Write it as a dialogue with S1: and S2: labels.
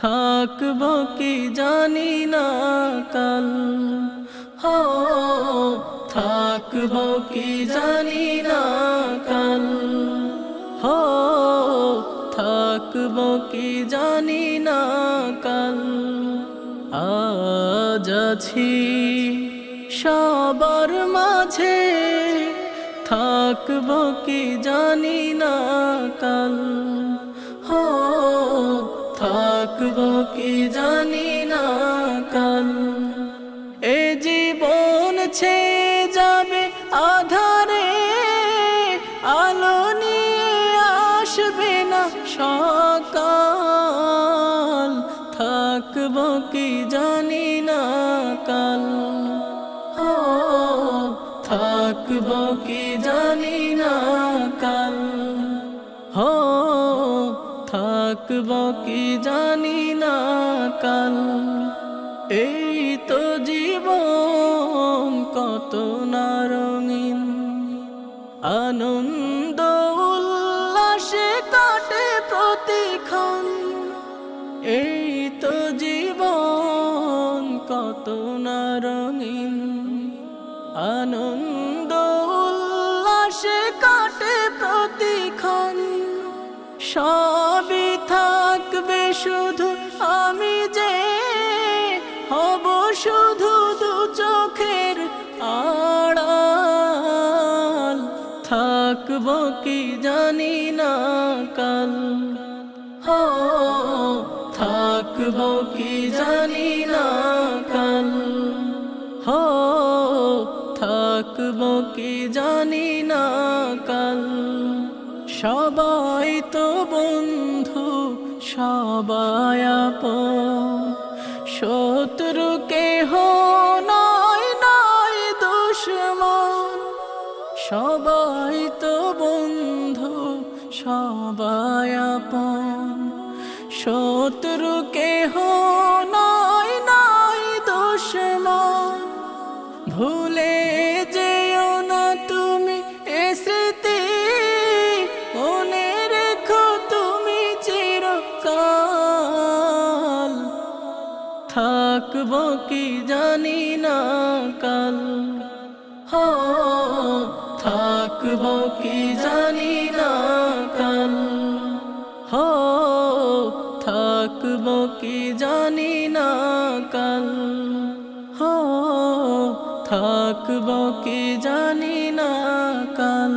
S1: থাকবো কি জানি না কাল, হো থাকবো কি জানি না কাল, হো থাকবো কি জানি না কাল। আজ আছি সবার মাঝে, থাকবো কি জানি না কাল, হো থাকবো কি জানি না কাল। এ জীবন ছেয়ে যাবে আধারে, আলো নিয়ে আসবে না সকাল। থাকবো কি জানি না কাল, হো থাকবো কি জানি না কাল, হো থাকবো কি জানি না কাল। এই তো জীবন কত না রঙিন, আনন্দ উল্লাসে কাটে প্রতিক্ষণ। এই তো জীবন কত না রঙিন, আনন্দ উল্লাসে কাটে প্রতিক্ষণ। সবই থাকবে শুধু আমি যে হব শুধু দু চোখের আড়াল। থাকবো কি জানি না কাল, হো থাকবো কি জানি না কাল, হো থাকবো কি জানি না কাল। সবাই তো বন্ধু সবাই আপন, শত্রু কেহ নয় নয় দুশমন। সবাই তো বন্ধু সবাই আপন, শত্রু কেহ নয় নয় দুশমন। ভুলে যেও না তুমি এ স্মৃতি, মনে রেখো তুমি চিরকাল। থাকবো কি জানি না কাল, হো থাকবো কি জানি না কাল, হো থাকবো কি জানি না কাল, হো থাকবো কি জানি না কাল।